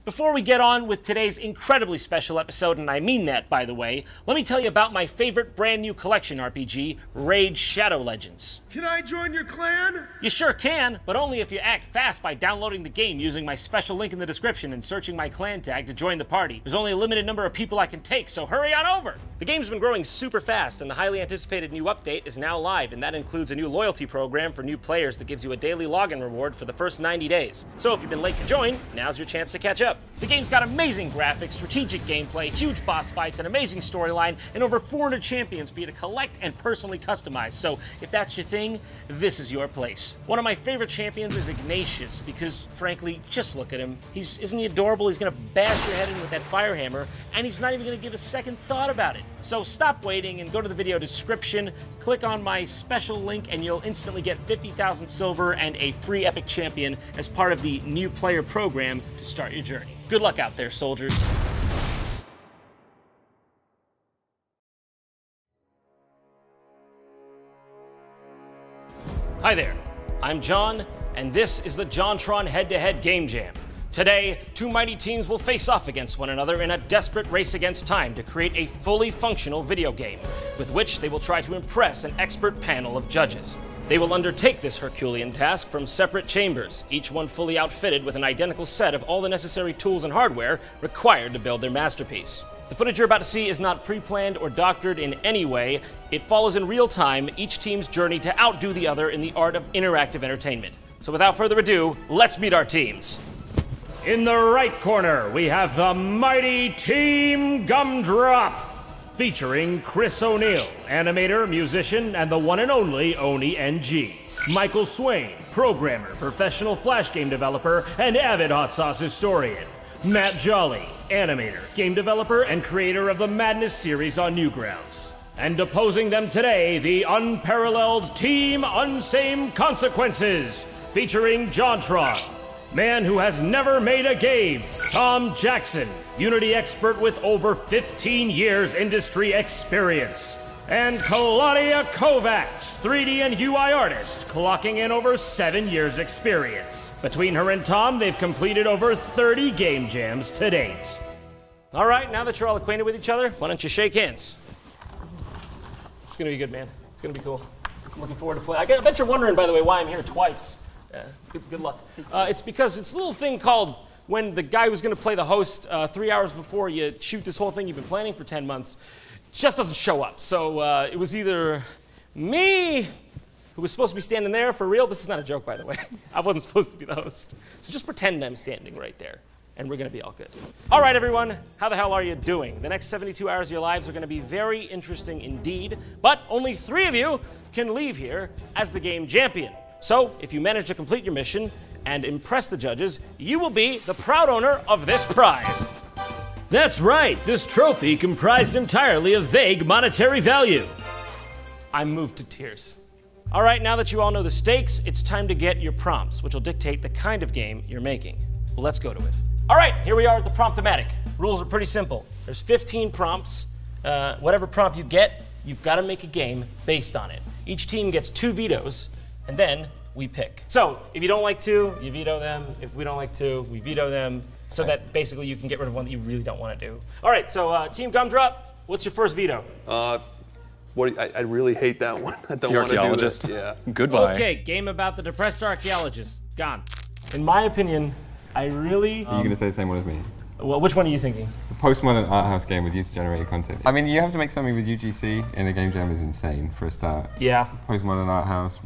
Before we get on with today's incredibly special episode, and I mean that, by the way, let me tell you about my favorite brand new collection RPG, Raid Shadow Legends. Can I join your clan? You sure can, but only if you act fast by downloading the game using my special link in the description and searching my clan tag to join the party. There's only a limited number of people I can take, so hurry on over! The game's been growing super fast, and the highly anticipated new update is now live, and that includes a new loyalty program for new players that gives you a daily login reward for the first 90 days. So if you've been late to join, now's your chance to catch up. The game's got amazing graphics, strategic gameplay, huge boss fights, an amazing storyline, and over 400 champions for you to collect and personally customize. So if that's your thing, this is your place. One of my favorite champions is Ignatius because, frankly, just look at him. Isn't he adorable? He's gonna bash your head in with that fire hammer, and he's not even gonna give a second thought about it. So stop waiting and go to the video description, click on my special link, and you'll instantly get 50,000 silver and a free epic champion as part of the new player program to start your journey. Good luck out there, soldiers. Hi there, I'm John, and this is the JonTron head-to-head game jam. Today, two mighty teams will face off against one another in a desperate race against time to create a fully functional video game, with which they will try to impress an expert panel of judges. They will undertake this Herculean task from separate chambers, each one fully outfitted with an identical set of all the necessary tools and hardware required to build their masterpiece. The footage you're about to see is not pre-planned or doctored in any way. It follows in real time each team's journey to outdo the other in the art of interactive entertainment. So without further ado, let's meet our teams. In the right corner, we have the mighty Team Gumdrop, featuring Chris O'Neill, animator, musician, and the one and only Oni NG. Michael Swain, programmer, professional Flash game developer, and avid hot sauce historian. Matt Jolly, animator, game developer, and creator of the Madness series on Newgrounds. And opposing them today, the unparalleled Team Unsame Consequences, featuring JonTron, man who has never made a game, Tom Jackson, Unity expert with over 15 years industry experience, and Claudia Kovacs, 3D and UI artist, clocking in over 7 years experience. Between her and Tom, they've completed over 30 game jams to date. All right, now that you're all acquainted with each other, why don't you shake hands? It's gonna be good, man. It's gonna be cool. I'm looking forward to play. I bet you're wondering, by the way, why I'm here twice. Yeah, good luck. It's because it's a little thing called when the guy who's going to play the host 3 hours before you shoot this whole thing you've been planning for 10 months just doesn't show up. So it was either me, who was supposed to be standing there for real. This is not a joke, by the way. I wasn't supposed to be the host. So just pretend I'm standing right there, and we're going to be all good. All right, everyone, how the hell are you doing? The next 72 hours of your lives are going to be very interesting indeed, but only 3 of you can leave here as the game champion. So, if you manage to complete your mission and impress the judges, you will be the proud owner of this prize. That's right, this trophy comprised entirely of vague monetary value. I'm moved to tears. All right, now that you all know the stakes, it's time to get your prompts, which will dictate the kind of game you're making. Well, let's go to it. All right, here we are at the Promptomatic. Rules are pretty simple. There's 15 prompts. Whatever prompt you get, you've got to make a game based on it. Each team gets 2 vetoes, and then we pick. So, if you don't like 2, you veto them. If we don't like 2, we veto them. So that basically you can get rid of one that you really don't want to do. All right, so Team Gumdrop, what's your first veto? I really hate that one. I don't the want to do archaeologist. this. Yeah. Goodbye. Okay, game about the depressed archaeologist. Gone. In my opinion, I really... Are you going to say the same one as me? Well, which one are you thinking? The postmodern art house game with user-generated content. I mean, you have to make something with UGC in a game jam is insane for a start. Yeah. Postmodern art house,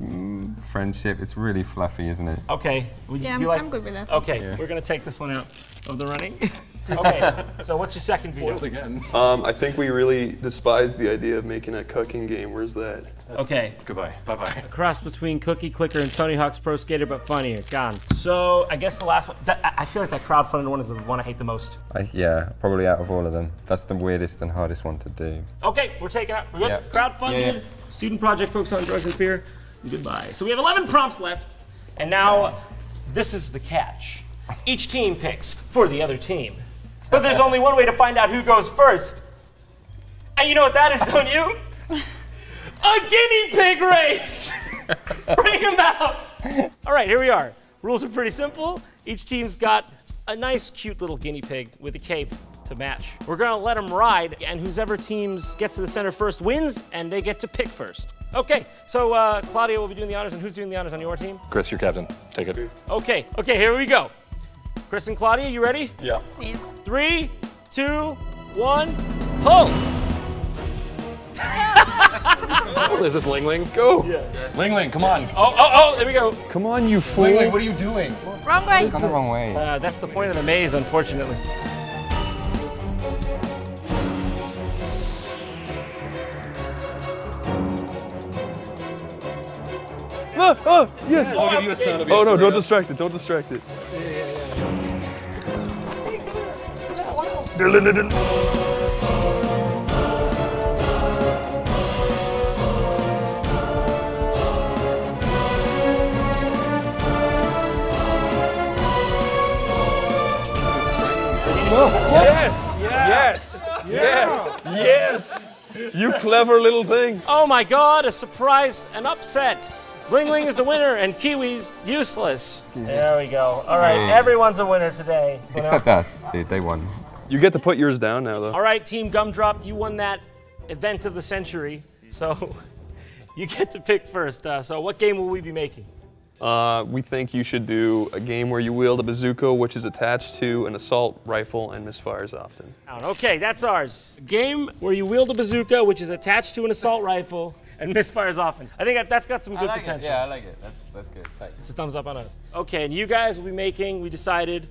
friendship, it's really fluffy, isn't it? Okay. I'm good with that. Okay, Yeah. We're going to take this one out of the running. Okay, so what's your second veto? Again. I think we really despise the idea of making a cooking game. Where's that? Okay. Goodbye. Bye-bye. A cross between Cookie Clicker and Tony Hawk's Pro Skater, but funnier. Gone. So, I guess the last one, I feel like that crowdfunded one is the one I hate the most. Yeah, probably out of all of them. That's the weirdest and hardest one to do. Okay, we're taking out. We're good. Yeah. Crowdfunded, Yeah. student project focused on drugs and fear. Goodbye. So we have 11 prompts left, and now this is the catch. Each team picks for the other team. But there's only one way to find out who goes first. And you know what that is, don't you? A guinea pig race! Bring them out! All right, here we are. Rules are pretty simple. Each team's got a nice, cute little guinea pig with a cape to match. We're gonna let him ride, and whoever teams gets to the center first wins, and they get to pick first. Okay, so Claudia will be doing the honors, and who's doing the honors on your team? Chris, your captain. Take it. Okay, here we go. Chris and Claudia, you ready? Yeah. 3, 2, 1, pull! Is this Ling Ling? Go! Yeah. Ling Ling, come on. Oh, there we go. Come on, you fool! Ling Ling, what are you doing? Wrong way. It's gone the wrong way. That's the point of the maze, unfortunately. Yes! I'll give you a sound. Oh no, don't distract it, don't distract it. Yes! You clever little thing. Oh my God, a surprise, an upset. Ling Ling is the winner and Kiwi's useless. There we go. All right, Hey. everyone's a winner today. Except us, dude. They won. You get to put yours down now, though. All right, Team Gumdrop, you won that event of the century, so you get to pick first. So what game will we be making? We think you should do a game where you wield a bazooka, which is attached to an assault rifle and misfires often. Okay, that's ours. A game where you wield a bazooka, which is attached to an assault rifle and misfires often. I think that's got some good potential. Yeah, I like it. That's good. Thanks. It's a thumbs up on us. Okay, and you guys will be making, we decided,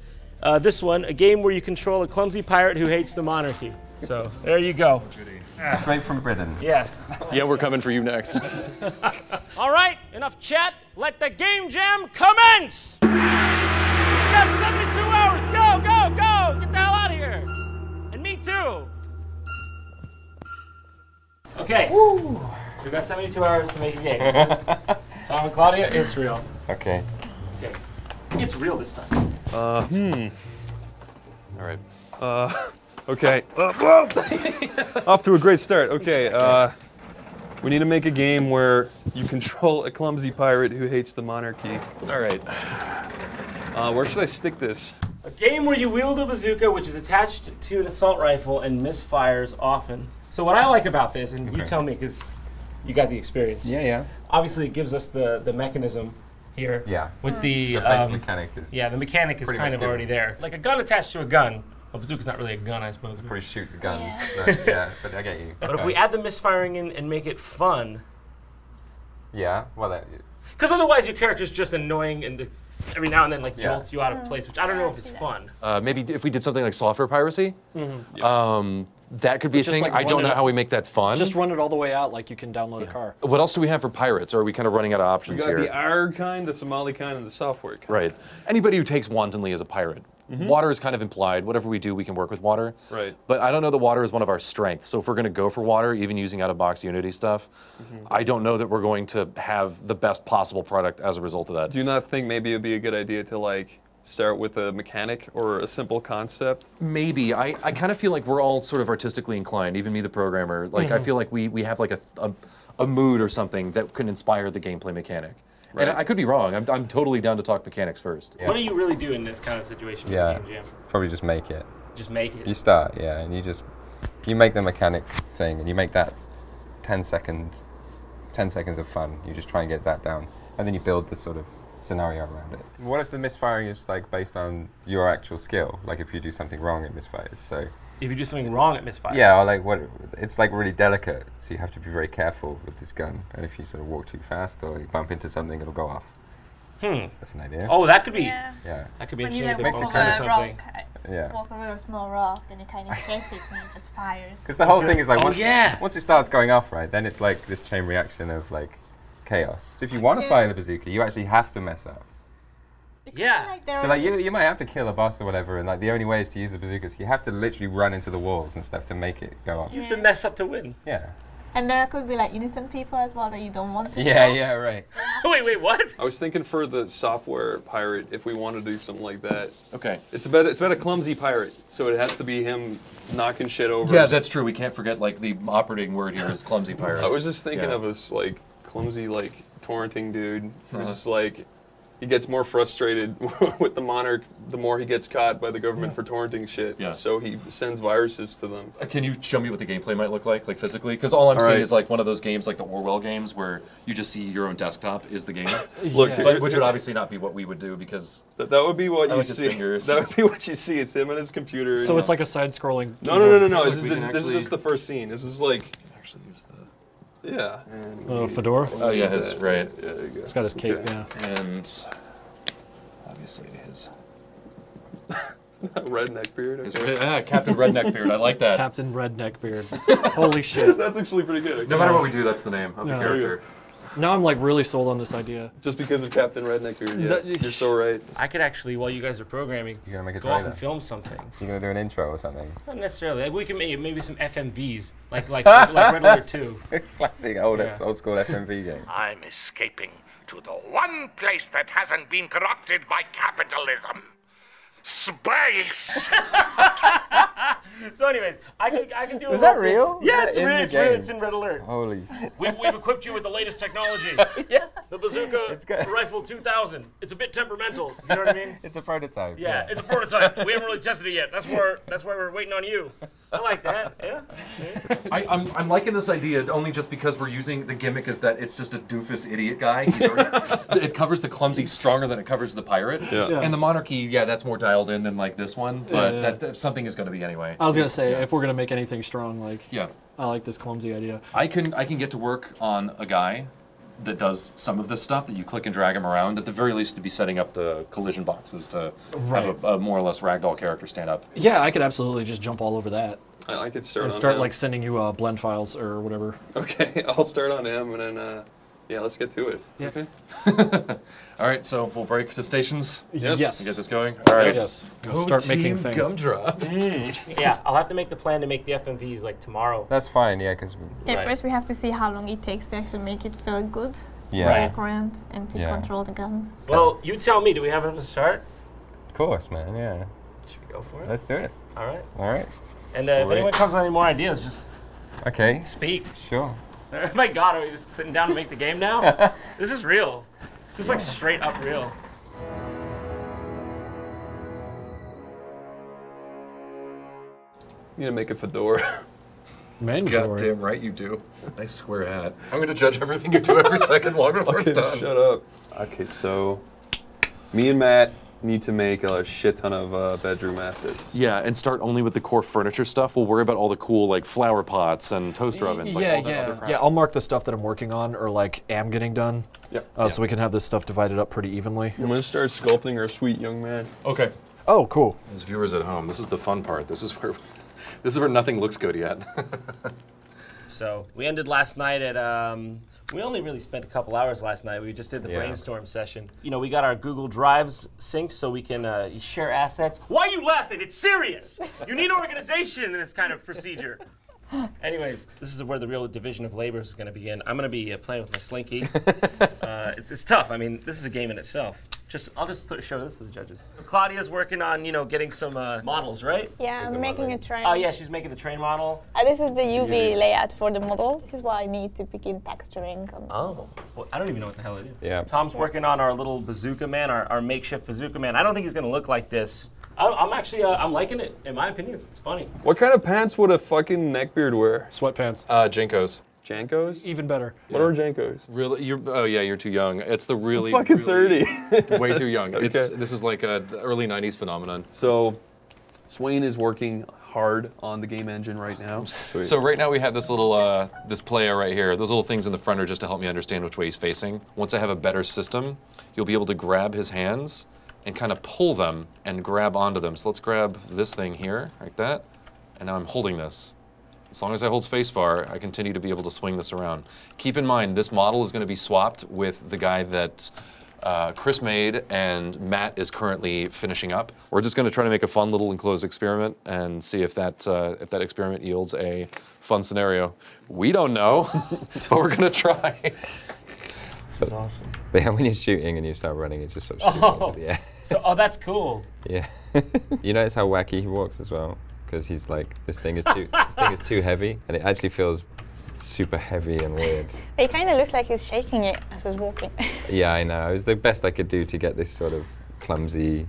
this one, a game where you control a clumsy pirate who hates the monarchy. So, there you go. Straight from Britain. Yeah. Yeah, we're coming for you next. All right, enough chat. Let the game jam commence! You got 72 hours. Go, go, go! Get the hell out of here. And me too. Okay. Woo. We've got 72 hours to make a game. Tom and Claudia, it's real. Okay. Okay. It's real this time. All right. Okay. Whoa. Off to a great start. Okay. We need to make a game where you control a clumsy pirate who hates the monarchy. All right. Where should I stick this? A game where you wield a bazooka, which is attached to an assault rifle and misfires often. So what I like about this, and you tell me because you got the experience. Yeah. Obviously, it gives us the mechanism here. Yeah. With the basic mechanic is. yeah, the mechanic is pretty kind much of given. already there. Like a gun attached to a gun. A bazooka's not really a gun, I suppose. Pretty shoots guns. Yeah. But, yeah, but I get you. But if we add the misfiring in and make it fun, Yeah. Well, that. because otherwise your character's just annoying and every now and then like Yeah. jolts you out of place, which I don't know if it's fun. Maybe if we did something like software piracy, that could be a Just, thing. like, I don't run know it- how we make that fun. Just run it all the way out like you can download a car. What else do we have for pirates? Or are we kind of running out of We options got here? the ARG kind, the Somali kind, and the software kind. Right. Anybody who takes wantonly is a pirate. Water is kind of implied. Whatever we do, we can work with water. Right. But I don't know that water is one of our strengths. So if we're going to go for water, even using out-of-box Unity stuff, I don't know that we're going to have the best possible product as a result of that. Do you not think maybe it'd be a good idea to like start with a mechanic or a simple concept? Maybe. I kind of feel like we're all sort of artistically inclined, even me, the programmer. Like, I feel like we have like a mood or something that can inspire the gameplay mechanic. Right. And I could be wrong. I'm totally down to talk mechanics first. What do you really do in this kind of situation? Yeah. With Game Jam? Probably just make it. Just make it. You start, yeah, and you make the mechanic thing, and you make that 10 seconds of fun. You just try and get that down, and then you build the sort of scenario around it. What if the misfiring is like based on your actual skill? Like if you do something wrong, it misfires. So If you do something wrong, it misfires. yeah, or like what? It's like really delicate, so you have to be very careful with this gun. And if you sort of walk too fast or you bump into something, it'll go off. That's an idea. Oh, that could be. Yeah. Yeah. That could be When you interesting. like If walk they over bump a into rock, something. Yeah. walk over a small rock, then you tiny shakes it and it just fires. Because the whole thing is like Oh, once, yeah. once it starts going off, right, then it's like this chain reaction of like chaos. So if you want to fire the bazooka, you actually have to mess up. Because, Yeah. like, there So are- like you might have to kill a boss or whatever, and like the only way is to use the bazooka. So you have to literally run into the walls and stuff to make it go off. You have to mess up to win. Yeah. And there could be like innocent people as well that you don't want to Yeah, kill. yeah, right. Wait, what? I was thinking for the software pirate, if we want to do something like that, Okay. it's about a clumsy pirate, so it has to be him knocking shit over. Yeah, that's true. We can't forget, like, the operating word here is clumsy pirate. I was just thinking Yeah. of this like clumsy like torrenting dude who's just like he gets more frustrated with the monarch the more he gets caught by the government for torrenting shit. Yeah. So he sends viruses to them. Can you show me what the gameplay might look like physically? Because all I'm seeing is like one of those games, like the Orwell games, where you just see your own desktop is the game. Look, But which would obviously not be what we would do because that would be what you like his see. fingers. That would be what you see. It's him and his computer. So it's like a side-scrolling. No. Like This we can is actually- just the first scene. This is like actually use the. yeah. And Fedora. Oh yeah, his right. Yeah, there you go. It's got his cape. Okay. Yeah. And obviously his Redneck beard. his Okay. Captain Redneck Beard. I like that. Captain Redneck Beard. Holy shit. That's actually pretty good. Okay. No matter what we do, that's the name of the Yeah. character. Now I'm like really sold on this idea. Just because of Captain Redneck beard. Yeah. That- You're so right. I could actually, while you guys are programming, You're gonna make a go off trailer. and film something. You're gonna do an intro or something. Not necessarily. Like, we can make maybe some FMVs, like Red Alert 2. Classic old school FMV game. I'm escaping to the one place that hasn't been corrupted by capitalism. Space! So, anyways, I can do. Is that real? Yeah, Is it's that in real. the It's real. game? It's in Red Alert. Holy. We've equipped you with the latest technology. Yeah. The bazooka It's good. rifle 2000. It's a bit temperamental. You know what I mean? It's a prototype. Yeah, it's a prototype. We haven't really tested it yet. That's why we're waiting on you. I like that. Yeah. I'm liking this idea only just because we're using the gimmick is that it's just a doofus idiot guy. He's already, it covers the clumsy stronger than it covers the pirate. Yeah. And the monarchy, yeah, that's more dialed in than like this one, but that something is going to be anyway. I was gonna say if we're gonna make anything strong, like Yeah. I like this clumsy idea. I can get to work on a guy that does some of this stuff that you click and drag him around. At the very least, to be setting up the collision boxes to have a more or less ragdoll character stand up. Yeah, I could absolutely just jump all over that I could start and on start him. like sending you blend files or whatever. Okay, I'll start on him and then yeah, let's get to it. Yeah. Okay. All right, so we'll break to stations. Yes. And get this going. All right. Yes. We'll start making things. Gumdrop. Yeah, I'll have to make the plan to make the FMVs like tomorrow. That's fine, yeah, because Yeah, first we have to see how long it takes to actually make it feel good. yeah, Right. Walk around and to Yeah. control the guns. Well, you tell me. Do we have it to start? of course, man. Yeah, Should we go for it? let's do it. All right. All right. And if Sorry. anyone comes with any more ideas, just Okay. speak. Sure. Oh my God, are we just sitting down to make the game now? This is real. This is like straight up real. You need to make a fedora. Mandatory. Goddamn right you do. Nice square hat. I'm going to judge everything you do every second long before it's done. Shut up. Okay, so me and Matt need to make a shit ton of bedroom assets. Yeah, and start only with the core furniture stuff. We'll worry about all the cool like flower pots and toaster ovens. Like all that other crap. Yeah, I'll mark the stuff that I'm working on or like am getting done. Yep. So we can have this stuff divided up pretty evenly. I'm gonna start sculpting our sweet young man. Okay. Oh, cool. As viewers at home, this is the fun part. This is where nothing looks good yet. So we ended last night at, we only really spent a couple hours last night. We just did the Yeah. brainstorm session. You know, we got our Google Drives synced so we can share assets. Why are you laughing? It's serious. You need organization in this kind of procedure. Anyways, this is where the real division of labor is going to begin. I'm going to be playing with my slinky. It's tough. I mean, this is a game in itself. I'll just show this to the judges. Claudia's working on, getting some models, right? Yeah, I'm making a train. Oh yeah, she's making the train model. This is the UV layout for the model. This is why I need to begin texturing. Oh, well, I don't even know what the hell it is. Yeah. Tom's working on our little bazooka man, our makeshift bazooka man. I don't think he's going to look like this. I'm actually, I'm liking it. In my opinion, it's funny. What kind of pants would a fucking neckbeard wear? Sweatpants. Jinkos. Jankos? Even better. What are Jankos? Really? You're too young. It's the really Fucking really 30. way too young. Okay. This is like a early '90s phenomenon. So, Swain is working hard on the game engine right now. Sweet. So right now we have this little this player right here. Those little things in the front are just to help me understand which way he's facing. Once I have a better system, you'll be able to grab his hands and kind of pull them and grab onto them. So let's grab this thing here, like that. And now I'm holding this. As long as I hold spacebar, I continue to be able to swing this around. Keep in mind, this model is going to be swapped with the guy that Chris made and Matt is currently finishing up. We're just going to try to make a fun little enclosed experiment and see if that experiment yields a fun scenario. We don't know, but we're going to try. This is awesome. But yeah, when you're shooting and you start running, it's just sort of shooting into the air. So, that's cool. Yeah. You notice how wacky he walks as well? Because he's like, this thing is too heavy, and it actually feels super heavy and weird. It kind of looks like he's shaking it as he's walking. Yeah, I know. It was the best I could do to get this sort of clumsy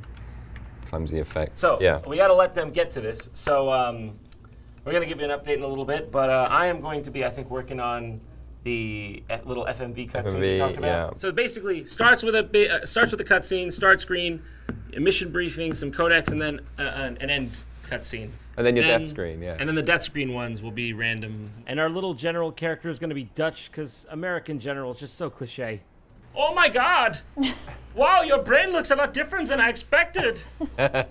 effect. So yeah. we got to let them get to this. So we're going to give you an update in a little bit, but I am going to be, I think, working on the little FMV cutscene we talked about. Yeah. So it basically starts with a cutscene, start screen, a mission briefing, some codecs, and then an end cutscene. And then your death screen, yeah. And then the death screen ones will be random. And our little general character is going to be Dutch, because American general is just so cliche. Oh my God! Wow, your brain looks a lot different than I expected. I'm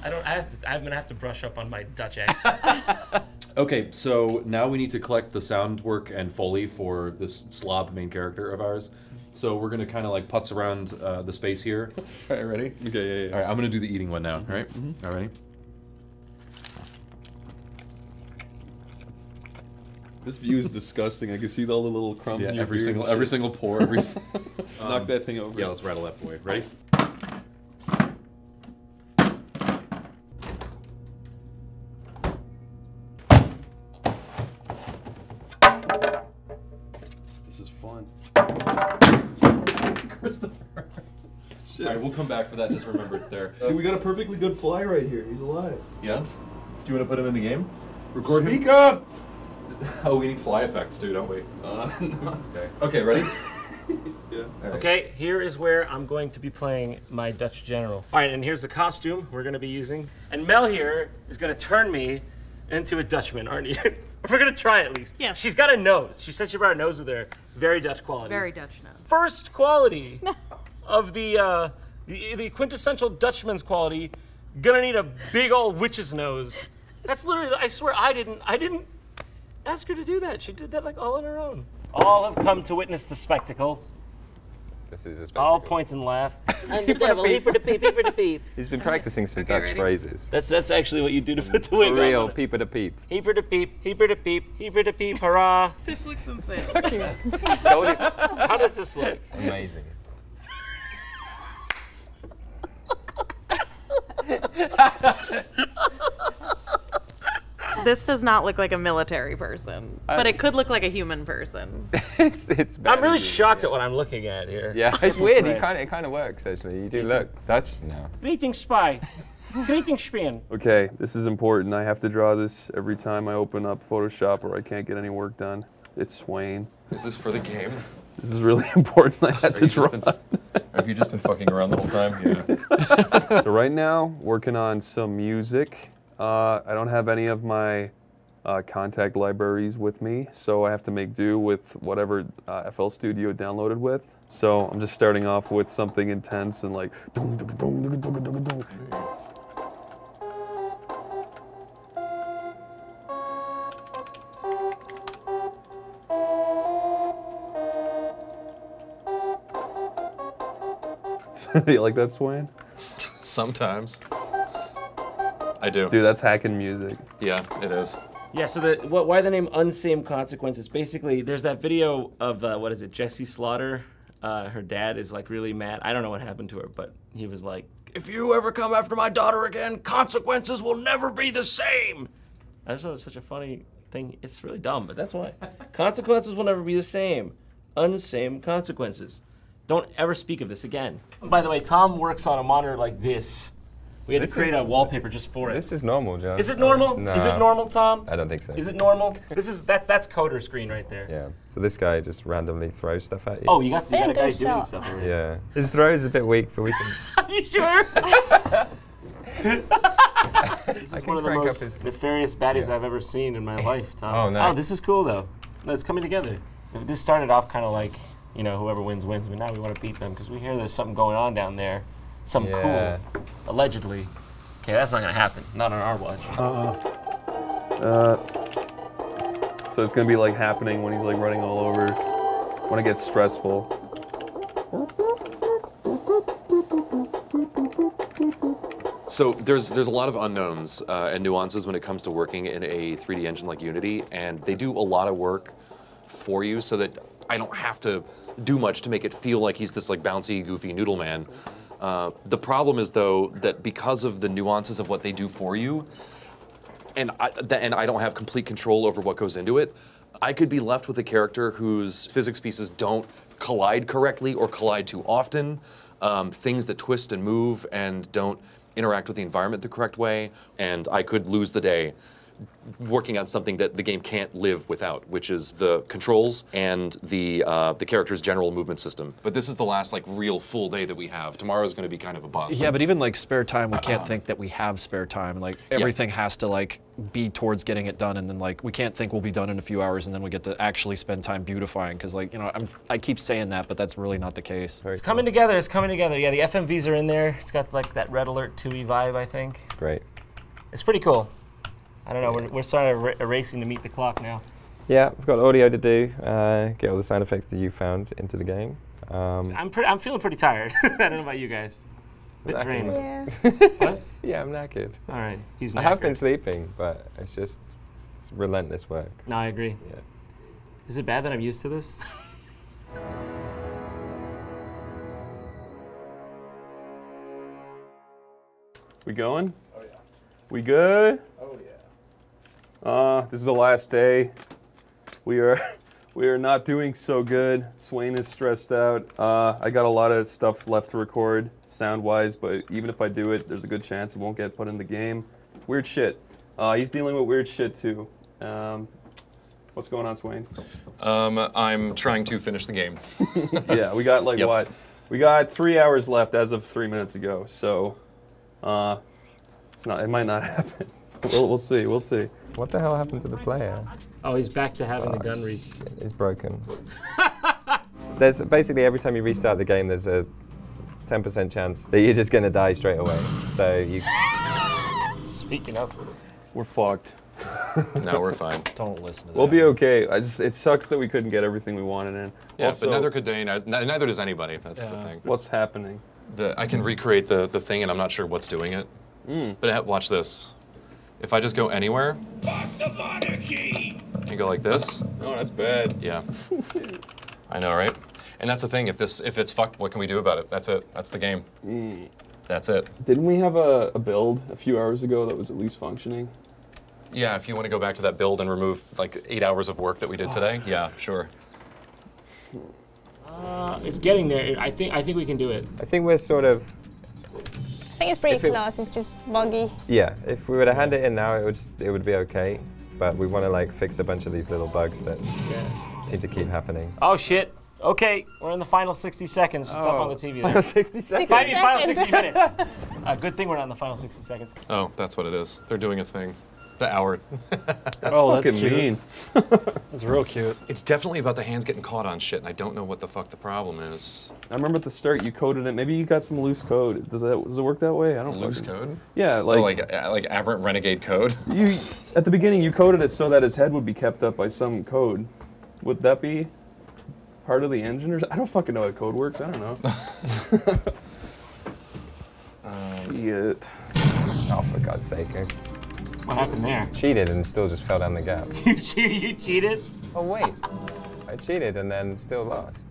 gonna have to brush up on my Dutch accent. Okay, so now we need to collect the sound work and Foley for this slob main character of ours. So we're gonna kind of like putz around the space here. All right, ready? Okay, yeah. All right, I'm gonna do the eating one now. All right. All right, ready? This view is disgusting. I can see all the little crumbs in your every beard and single shit. pore. Knock that thing over. Yeah, let's rattle that boy. Ready? This is fun. Christopher. Shit. All right, we'll come back for that. Just remember it's there. Dude, we got a perfectly good fly right here. He's alive. Yeah? Do you want to put him in the game? Record him? Speak up! Oh, we need fly effects too, don't we? Who's this guy? Okay, ready? Yeah. All right. Okay, here is where I'm going to be playing my Dutch general. All right, and here's the costume we're going to be using. And Mel here is going to turn me into a Dutchman, aren't you? We're going to try at least. Yes. She's got a nose. She said she brought a nose with her. Very Dutch quality. Very Dutch nose. First quality of the quintessential Dutchman's quality. Gonna need a big old witch's nose. That's literally, I swear, I didn't ask her to do that. She did that like all on her own. All have come to witness the spectacle. This is a spectacle. All point and laugh. I'm the devil, peeper to peep, peeper to peep. He's been practicing some Dutch ready? phrases. That's actually what you do to put the wig For real, on. peeper to peep. Heeper to peep, heeper to peep, heeper to peep, hurrah. This looks insane. How does this look? Amazing. This does not look like a military person, but it could look like a human person. it's better I'm really than- shocked at what I'm looking at here. Yeah, it's weird. Right. It kind of works actually. You do look Dutch. No. Greetings, spy. Greetings, Spain. Okay, this is important. I have to draw this every time I open up Photoshop or I can't get any work done. It's Swain. Is this for the game? This is really important. I had to draw. Have you just been fucking around the whole time? Yeah. So right now, working on some music. I don't have any of my contact libraries with me, so I have to make do with whatever FL Studio downloaded with. So I'm just starting off with something intense and like. You like that, Swain? Sometimes. I do. Dude, that's hacking music. Yeah, it is. Yeah, so why the name Unsame Consequences? Basically, there's that video of, what is it, Jessie Slaughter. Her dad is like really mad. I don't know what happened to her, but he was like, if you ever come after my daughter again, consequences will never be the same. I just thought it was such a funny thing. It's really dumb, but that's why. Consequences will never be the same. Unsame consequences. Don't ever speak of this again. By the way, Tom works on a monitor like this. We had to create a wallpaper just for it. This is normal, John. Is it normal? No. Is it normal, Tom? I don't think so. Is it normal? That's coder screen right there. Yeah. So this guy just randomly throws stuff at you. Oh, you got a Very guy good doing shot. stuff already. Yeah. His throw is a bit weak, but we can. Are you sure? This is one of the crank up most his- nefarious baddies I've ever seen in my life, Tom. Oh, nice. Oh, this is cool though. No, it's coming together. If this started off kind of like, you know, whoever wins wins, but now we want to beat them because we hear there's something going on down there, something Yeah. cool, allegedly. Okay, that's not gonna happen. Not on our watch. So it's gonna be like happening when he's like running all over, when it gets stressful. So there's a lot of unknowns and nuances when it comes to working in a 3D engine like Unity, and they do a lot of work for you so that I don't have to do much to make it feel like he's this like bouncy, goofy noodle man. The problem is though that because of the nuances of what they do for you, and I don't have complete control over what goes into it, I could be left with a character whose physics pieces don't collide correctly or collide too often, things that twist and move and don't interact with the environment the correct way, and I could lose the day working on something that the game can't live without, which is the controls and the character's general movement system. But this is the last like real full day that we have. Tomorrow's going to be kind of a bust. Yeah, but even like spare time, we can't think that we have spare time. Like everything has to like be towards getting it done, and then like we can't think we'll be done in a few hours, and then we get to actually spend time beautifying. Because like I keep saying that, but that's really not the case. It's coming together. It's coming together. Yeah, the FMVs are in there. It's got like that Red Alert 2E vibe, I think. Great. It's pretty cool. I don't know. We're sort of racing to meet the clock now. Yeah, we've got audio to do. Get all the sound effects that you found into the game. I'm feeling pretty tired. I don't know about you guys. Bit drained. Yeah. What? Yeah, I'm knackered. All right. He's knackered. I have been sleeping, but it's relentless work. No, I agree. Yeah. Is it bad that I'm used to this? We going? Oh yeah. We good? Oh yeah. This is the last day. We are not doing so good. Swain is stressed out. I got a lot of stuff left to record, sound-wise, but even if I do it, there's a good chance it won't get put in the game. Weird shit. He's dealing with weird shit too. What's going on, Swain? I'm trying to finish the game. Yeah, we got like what? We got 3 hours left as of 3 minutes ago. So, it might not happen. We'll see. We'll see. What the hell happened to the player? Oh, he's back to having the gun read. It's broken. There's basically every time you restart the game, there's a 10% chance that you're just gonna die straight away. So you. Speaking of, We're fucked. No, we're fine. Don't listen to that. We'll be okay. It sucks that we couldn't get everything we wanted in. Yeah, Also, but neither could they. Neither does anybody. That's the thing. what's happening? I can recreate the thing, and I'm not sure what's doing it. But watch this. If I just go anywhere, and go like this. Oh, that's bad. Yeah. I know, right? And that's the thing. If it's fucked, what can we do about it? That's it. That's the game. That's it. Didn't we have a build a few hours ago that was at least functioning? Yeah, if you want to go back to that build and remove like 8 hours of work that we did today, yeah, sure. it's getting there. I think we can do it. I think we're sort of. I think it's pretty close. It's just buggy. Yeah, if we were to hand it in now, it would be okay. But we want to like fix a bunch of these little bugs that seem to keep happening. Oh shit. Okay, we're in the final 60 seconds. It's up on the TV there. Final 60 seconds. Final 60 minutes. Good thing we're not in the final 60 seconds. Oh, that's what it is. They're doing a thing. The hour. That's fucking cute. mean. That's real cute. It's definitely about the hands getting caught on shit, and I don't know what the fuck the problem is. I remember at the start you coded it. Maybe you got some loose code. Does it work that way? I don't know. Loose code? Yeah, Like aberrant renegade code? You, at the beginning, you coded it so that his head would be kept up by some code. Would that be part of the engine? Or I don't fucking know how code works. I don't know. Shit. Oh, for God's sake. What happened there? Cheated and still just fell down the gap. You cheated? Oh, wait. I cheated and then still lost.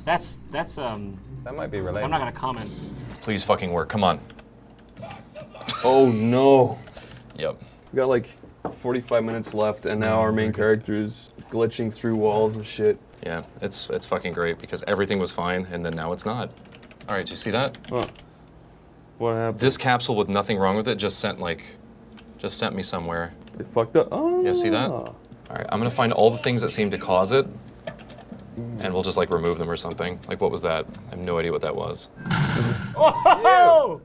That's That might be related. I'm not gonna comment. Please fucking work. Come on. Oh no. Yep. We got like 45 minutes left, and now our main character is glitching through walls and shit. Yeah, it's fucking great because everything was fine, and then now it's not. All right, did you see that? What happened? This capsule with nothing wrong with it just sent me somewhere. It fucked up. Oh. Yeah, see that? All right, I'm gonna find all the things that seem to cause it, and we'll just like remove them or something. Like, what was that? I have no idea what that was. Oh!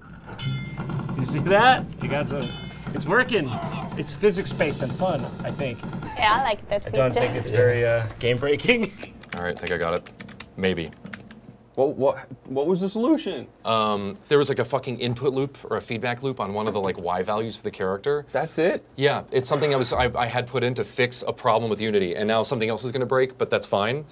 You see that? You got some. It's working. It's physics-based and fun, I think. Yeah, I like that I feature. don't think it's very game-breaking. All right, I think I got it. Maybe. What was the solution? There was like a fucking input loop or a feedback loop on one of the like Y values for the character. That's it? Yeah, it's something I had put in to fix a problem with Unity, and now something else is gonna break, but that's fine.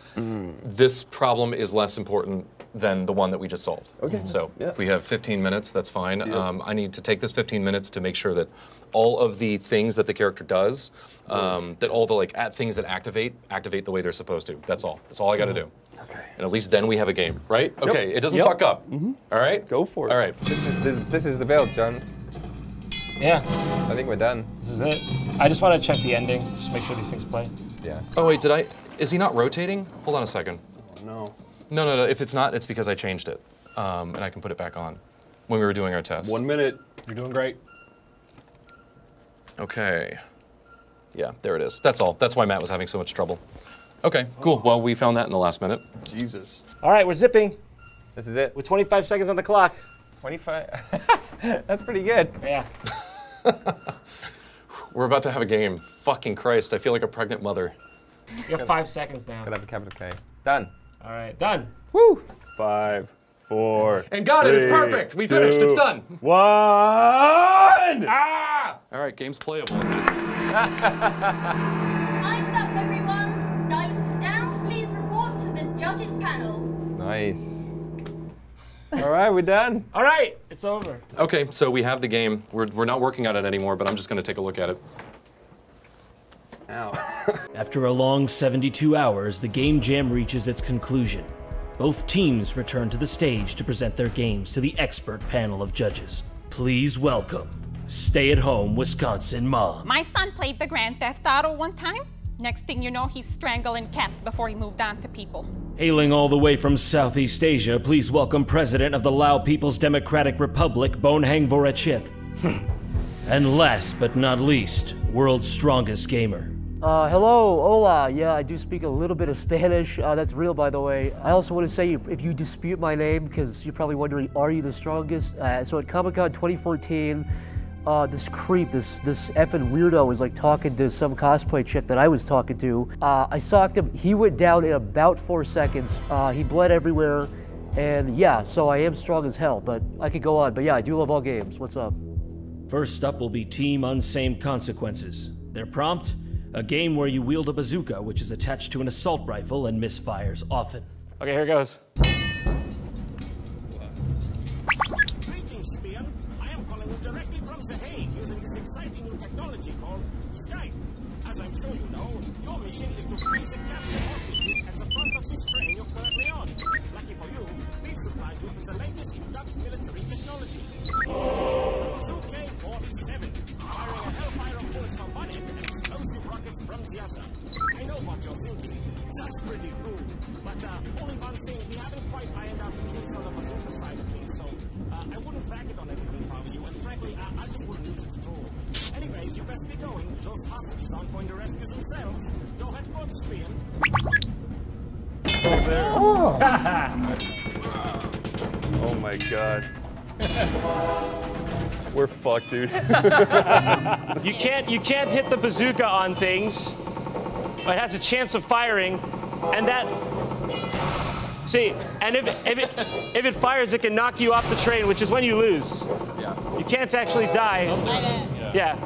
This problem is less important than the one that we just solved. Okay. So yeah. we have 15 minutes, that's fine. Yeah. I need to take this 15 minutes to make sure that all of the things that the character does, that all the like things that activate the way they're supposed to. That's all. That's all I gotta do. Okay. And at least then we have a game, right? Yep. Okay, it doesn't Yep. fuck up. All right? Go for it. All right. This is the build, John. Yeah, I think we're done. this is it. I just want to check the ending, just make sure these things play. Yeah. Oh wait, is he not rotating? Hold on a second. No. No. If it's not, it's because I changed it. And I can put it back on when we were doing our test. 1 minute. You're doing great. Okay. Yeah, there it is. That's all. That's why Matt was having so much trouble. Okay, cool. Well, we found that in the last minute. Jesus. All right, we're zipping This is it. with 25 seconds on the clock. 25. That's pretty good. Yeah. We're about to have a game. Fucking Christ, I feel like a pregnant mother. You have 5 seconds now. Gotta have a capital K. Done. All right, done. Woo! 5, 4. And got it, it's perfect. We finished, it's done. 1. Ah! All right, game's playable. Time's up, everyone. Dice down. Please report to the judges panel. Nice. All right, we're done. All right, it's over. Okay, so we have the game. We're not working on it anymore, but I'm just gonna take a look at it. Ow. After a long 72 hours, the game jam reaches its conclusion. Both teams return to the stage to present their games to the expert panel of judges. Please welcome stay-at-home Wisconsin mom. My son played the Grand Theft Auto one time. Next thing you know, he's strangling cats before he moved on to people. Hailing all the way from Southeast Asia, please welcome President of the Lao People's Democratic Republic, Bonhang Vorachith. And last but not least, world's strongest gamer. Hello, hola. Yeah, I do speak a little bit of Spanish. That's real, by the way. I also want to say, if you dispute my name, because you're probably wondering, are you the strongest? So at Comic-Con 2014, this creep, this effing weirdo was like talking to some cosplay chick that I was talking to. I socked him. He went down in about 4 seconds. He bled everywhere. And yeah, so I am strong as hell, but I could go on. But yeah, I do love all games. What's up? First up will be Team Unsame Consequences. Their prompt? A game where you wield a bazooka, which is attached to an assault rifle and misfires often. Okay, here goes. Greetings, Spion. I am calling you directly from The Hague using this exciting new technology called Skype. As I'm sure you know, your mission is to freeze and capture hostages at the front of this train you're currently on. Lucky for you, we've supplied you with the latest in Dutch military technology. The Bazooka 47, firing a hellfire of bullets from one end and explosive rockets from the other. I know what you're thinking. That's pretty cool. But only one thing, we haven't quite ironed out the kinks on the bazooka side of things, so I wouldn't flag it on anything if I were you, and frankly, I just wouldn't use it at all. Anyways, you best be going. Those hostages aren't going to rescue themselves. Go ahead, good Spion. Oh my god. We're fucked, dude. You can't hit the bazooka on things. It has a chance of firing, and that. See, and if it fires, it can knock you off the train, which is when you lose. Yeah. You can't actually die. Yeah.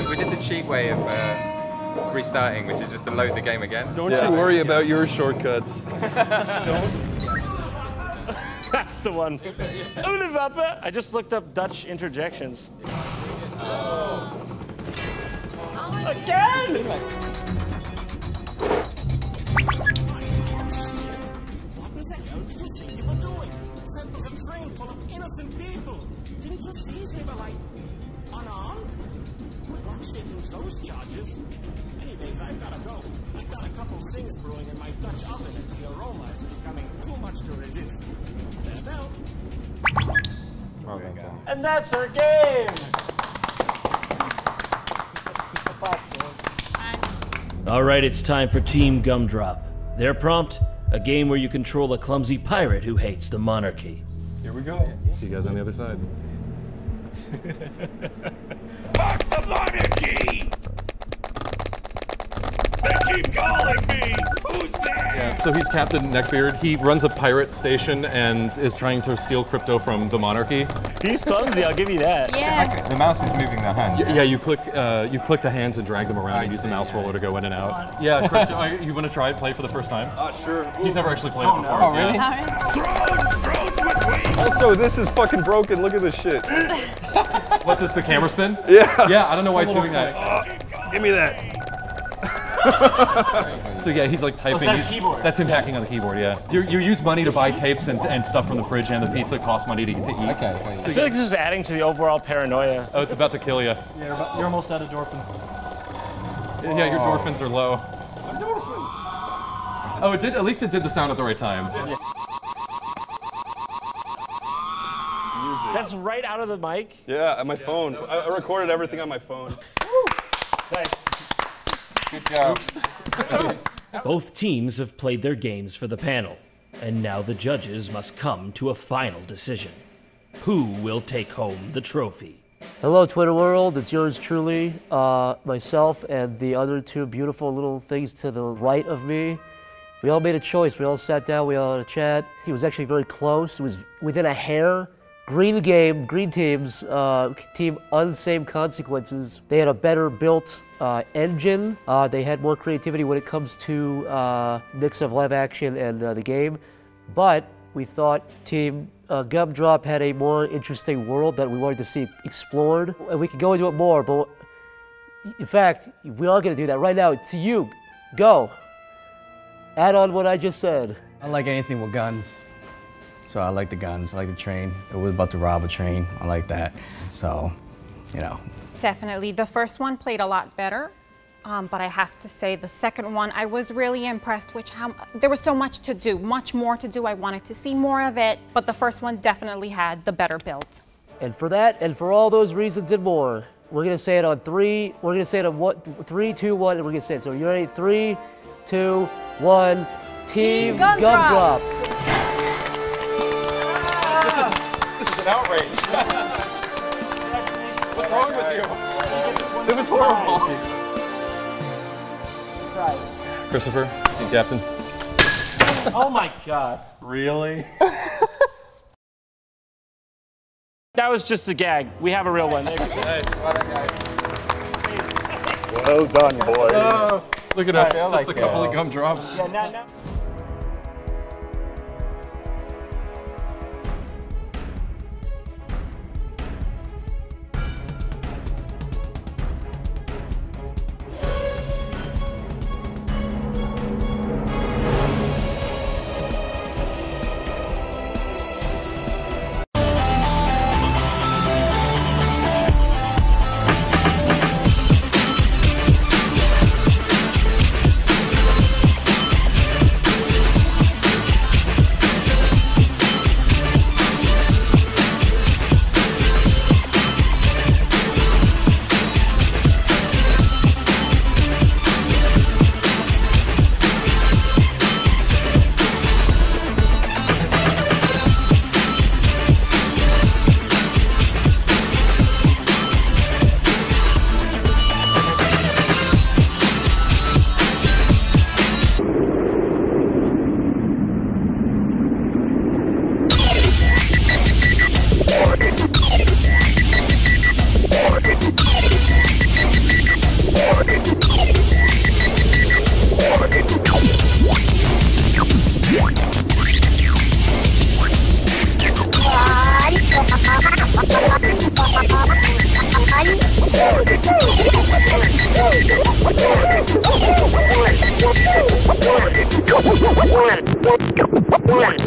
We did the cheat way of restarting, which is just to load the game again. Don't you worry about your shortcuts. Don't. That's the one. I just looked up Dutch interjections. Again! What the hell did you think you were doing? That was a train full of innocent people. Didn't you see they were like unarmed? Good luck shaking those charges. Anyways, I've gotta go. I've got a couple things brewing in my Dutch oven and the aroma is becoming too much to resist. Farewell. Well done, John. And that's our game! All right, it's time for Team Gumdrop. Their prompt, a game where you control a clumsy pirate who hates the monarchy. Here we go. See you guys on the other side. Fuck the monarchy! They keep calling me! Who's there? Yeah, so he's Captain Neckbeard. He runs a pirate station and is trying to steal crypto from the monarchy. He's clumsy, I'll give you that. Yeah. The mouse is moving the hand. Yeah, you click the hands and drag them around and use the mouse roller to go in and out. Yeah, Chris, you want to try it, play for the first time? Sure. He's never actually played it before. Oh, really? Yeah. Also, this is fucking broken. Look at this shit. What, the camera spin? Yeah. Yeah, I don't know why it's doing that. Give me that. So yeah, he's like typing. that's keyboard. That's him hacking on the keyboard. Yeah. You use money to buy tapes and stuff from the fridge, and the pizza costs money to eat. Okay. I feel like this is adding to the overall paranoia. Oh, it's about to kill you. Yeah, you're almost out of endorphins. Yeah, your endorphins are low. Oh, it did. At least it did the sound at the right time. That's right out of the mic? Yeah, on my phone. I recorded everything on my phone. Thanks. Good job. Both teams have played their games for the panel, and now the judges must come to a final decision. Who will take home the trophy? Hello, Twitter world. It's yours truly, myself, and the other two beautiful little things to the right of me. We all made a choice. We all sat down. We all had a chat. It was actually very close. It was within a hair. Green teams, team Unsame Consequences. They had a better built engine. They had more creativity when it comes to mix of live action and the game. But we thought team Gumdrop had a more interesting world that we wanted to see explored. And we could go into it more, but in fact, we are gonna do that right now. To you, go. Add on what I just said. I like anything with guns. So I like the guns, I like the train. It was about to rob a train, I like that. So, you know. Definitely, the first one played a lot better, but I have to say the second one, I was really impressed with there was so much to do, much more to do. I wanted to see more of it, but the first one definitely had the better build. And for that, and for all those reasons and more, we're gonna say it on three, we're gonna say it on 3, 2, 1, and we're gonna say it. So you ready? 3, 2, 1, Team Gumdrop. This is an outrage. What's wrong with you? It was horrible. Christopher, team captain. Oh my God. Really? That was just a gag. We have a real one. Nice. Well done, boy. Look at us, just a couple of gumdrops. Yeah, now. One.